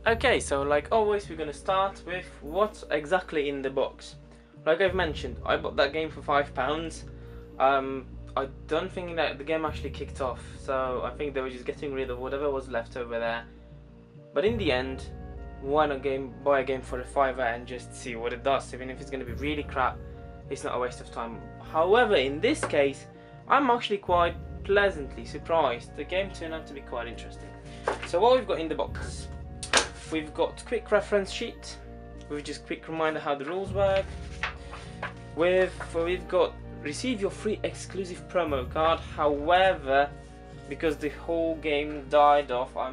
Okay, so like always we're gonna start with what's exactly in the box. Like I've mentioned, I bought that game for £5. I don't think that the game actually kicked off, so I think they were just getting rid of whatever was left over there. But in the end, why not buy a game for a £5 and just see what it does? Even if it's gonna be really crap, it's not a waste of time. However, in this case, I'm actually quite pleasantly surprised. The game turned out to be quite interesting. So what we've got in the box, we've got quick reference sheet with just quick reminder how the rules work. We've got receive your free exclusive promo card. However, because the whole game died off, I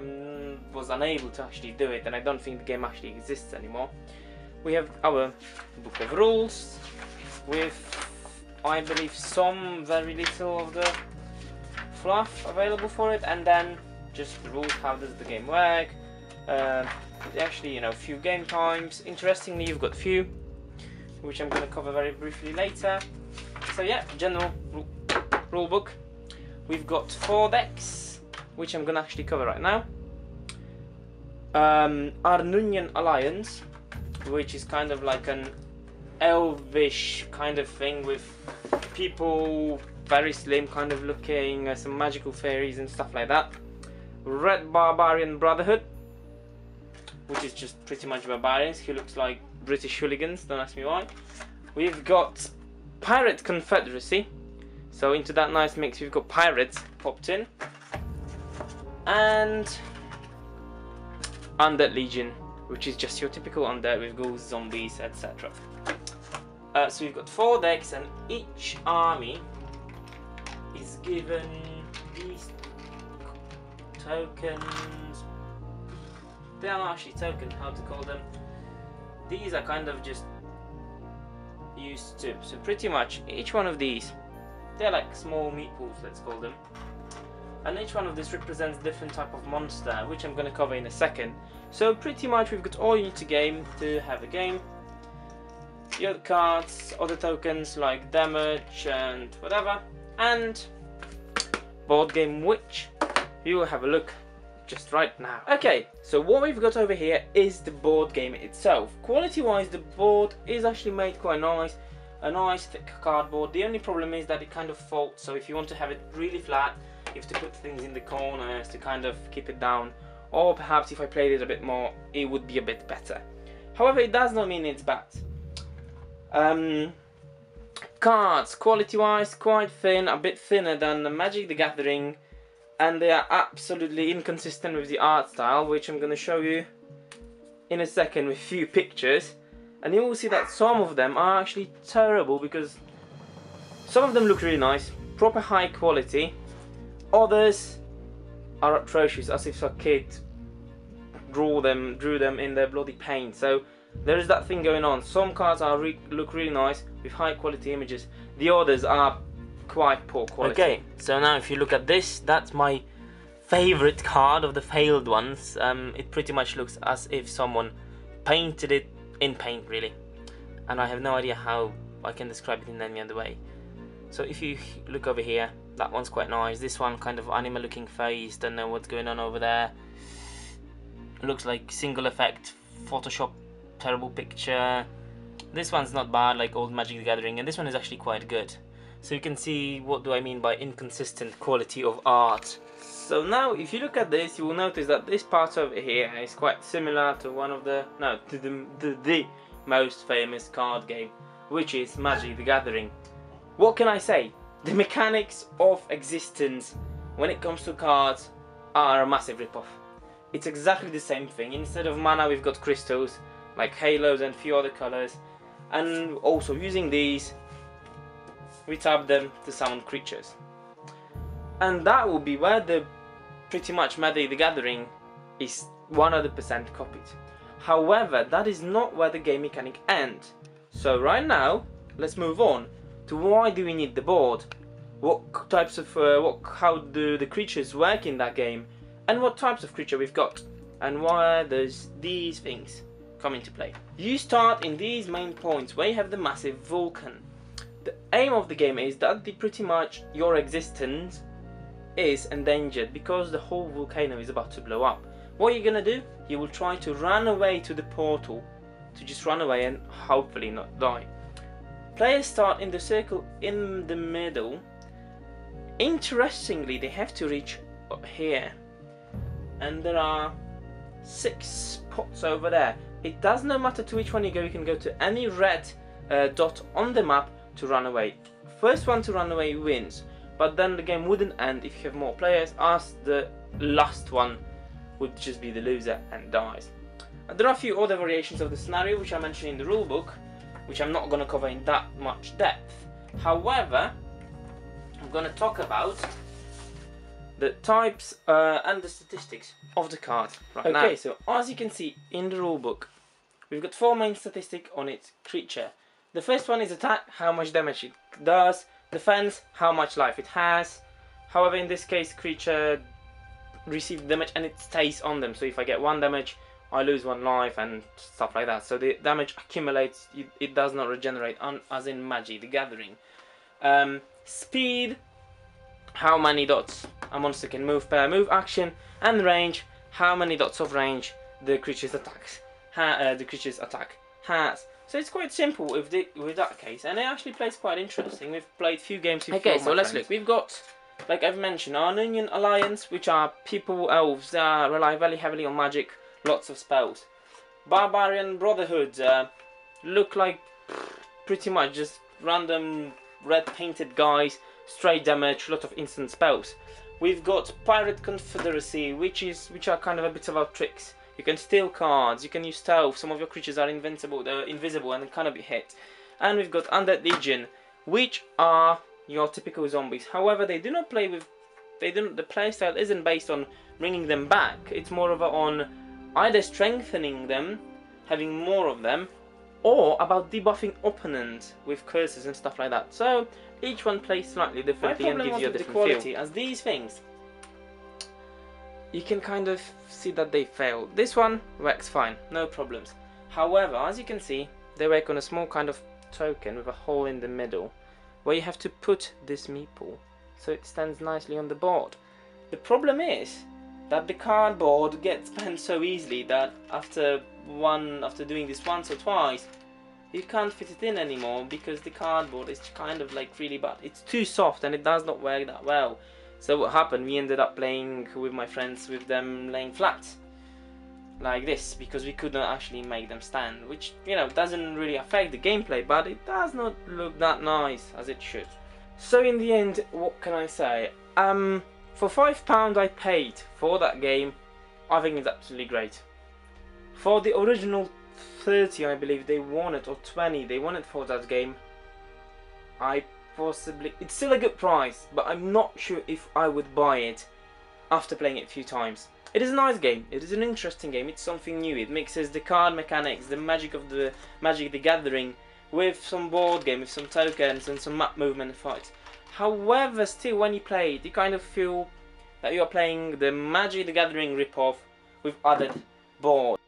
was unable to actually do it, and I don't think the game actually exists anymore. We have our book of rules with, I believe, some very little of the fluff available for it, and then just the rules, how does the game work, actually, a few game times. Interestingly, you've got few, which I'm going to cover very briefly later. So yeah, general rule book. We've got 4 decks, which I'm going to actually cover right now. Arnunian Alliance, which is kind of like an elvish kind of thing with people very slim kind of looking, some magical fairies and stuff like that. Red Barbarian Brotherhood, which is just pretty much barbarians who looks like British hooligans, don't ask me why. We've got Pirate Confederacy, so into that nice mix we've got pirates popped in, and Undead Legion, which is just your typical undead with ghosts, zombies, etc. So we've got 4 decks, and each army is given these tokens. They are not actually tokens, how to call them. These are kind of just used to. So pretty much each one of these, they're like small meatballs, let's call them. And each one of these represents a different type of monster, which I'm going to cover in a second. So pretty much we've got all you need to have a game. Your cards, other tokens like damage and whatever, and board game, which we will have a look just right now. Okay, so what we've got over here is the board game itself. Quality wise, the board is actually made quite nice, a nice thick cardboard. The only problem is that it kind of folds, so if you want to have it really flat, you have to put things in the corners to kind of keep it down, or perhaps if I played it a bit more, it would be a bit better. However, it does not mean it's bad. Cards, quality wise, quite thin, a bit thinner than the Magic the Gathering, and they are absolutely inconsistent with the art style, which I'm going to show you in a second with a few pictures. And you will see that some of them are actually terrible, because some of them look really nice, proper high quality, others are atrocious, as if a kid drew them in their bloody paint. So there is that thing going on. Some cards look really nice with high quality images, the others are quite poor quality. Okay, so now if you look at this, that's my favorite card of the failed ones. It pretty much looks as if someone painted it in paint, really, and I have no idea how I can describe it in any other way. So if you look over here, that one's quite nice. This one kind of animal looking face, don't know what's going on over there. It looks like single effect Photoshop, terrible picture. This one's not bad, like old Magic the Gathering, and this one is actually quite good. So you can see what do I mean by inconsistent quality of art. So now if you look at this, you will notice that this part over here is quite similar to one of the the most famous card game, which is Magic the Gathering. What can I say? The mechanics of Existenz when it comes to cards are a massive ripoff. It's exactly the same thing. Instead of mana we've got crystals like halos and a few other colors, and also using these we tap them to summon creatures, and that will be where the pretty much Magic the Gathering is 100% copied. However, that is not where the game mechanic ends. So right now let's move on to why do we need the board, what types of how do the creatures work in that game, and what types of creature we've got, and why does these things come into play. You start in these main points where you have the massive volcano. The aim of the game is that pretty much your existence is endangered because the whole volcano is about to blow up. What you're gonna do, you will try to run away to the portal, to just run away and hopefully not die. Players start in the circle in the middle. Interestingly, they have to reach up here, and there are 6 spots over there. It does not matter to which one you go, you can go to any red dot on the map to run away. First one to run away wins, but then the game wouldn't end if you have more players, as the last one would just be the loser and dies. There are a few other variations of the scenario which I mentioned in the rulebook, which I'm not going to cover in that much depth. However, I'm going to talk about the types and the statistics of the card right now. Okay, so as you can see in the rulebook, we've got 4 main statistics on its creature. The first one is attack, how much damage it does; defense, how much life it has. However, in this case, creature receives damage and it stays on them. So if I get 1 damage, I lose 1 life and stuff like that. So the damage accumulates, it does not regenerate, as in Magic the Gathering. Speed, how many dots a monster can move per move action, and range, how many dots of range the creature's attack has. So it's quite simple with that case, and it actually plays quite interesting. We've played few games with Okay, so let's look. We've got, like I've mentioned, our Union Alliance, which are people, elves, that rely very heavily on magic, lots of spells. Barbarian Brotherhood look like pretty much just random red painted guys, straight damage, lot of instant spells. We've got Pirate Confederacy, which are kind of a bit about tricks. You can steal cards, you can use stealth, some of your creatures are invisible and cannot be hit. And we've got Undead Legion, which are your typical zombies. However, they do not play with, the playstyle isn't based on bringing them back. It's more of on either strengthening them, having more of them, or about debuffing opponents with curses and stuff like that. So each one plays slightly differently and gives you a different quality, as these things, you can kind of see that they fail. This one works fine, no problems. However, as you can see, they work on a small kind of token with a hole in the middle, where you have to put this meeple so it stands nicely on the board. The problem is that the cardboard gets bent so easily that after doing this once or twice, you can't fit it in anymore, because the cardboard is kind of like really bad. It's too soft and it does not work that well. So what happened, we ended up playing with my friends with them laying flat like this, because we could not actually make them stand, which, you know, doesn't really affect the gameplay, but it does not look that nice as it should. So in the end, what can I say? For £5 I paid for that game, I think it's absolutely great. For the original 30, I believe they wanted, or 20 they wanted for that game, it's still a good price, but I'm not sure if I would buy it after playing it a few times. It is a nice game, it is an interesting game, it's something new. It mixes the card mechanics, the magic of the Magic the Gathering, with some board game, with some tokens and some map movement and fights. However, still when you play it, you kind of feel that you are playing the Magic the Gathering ripoff with added board.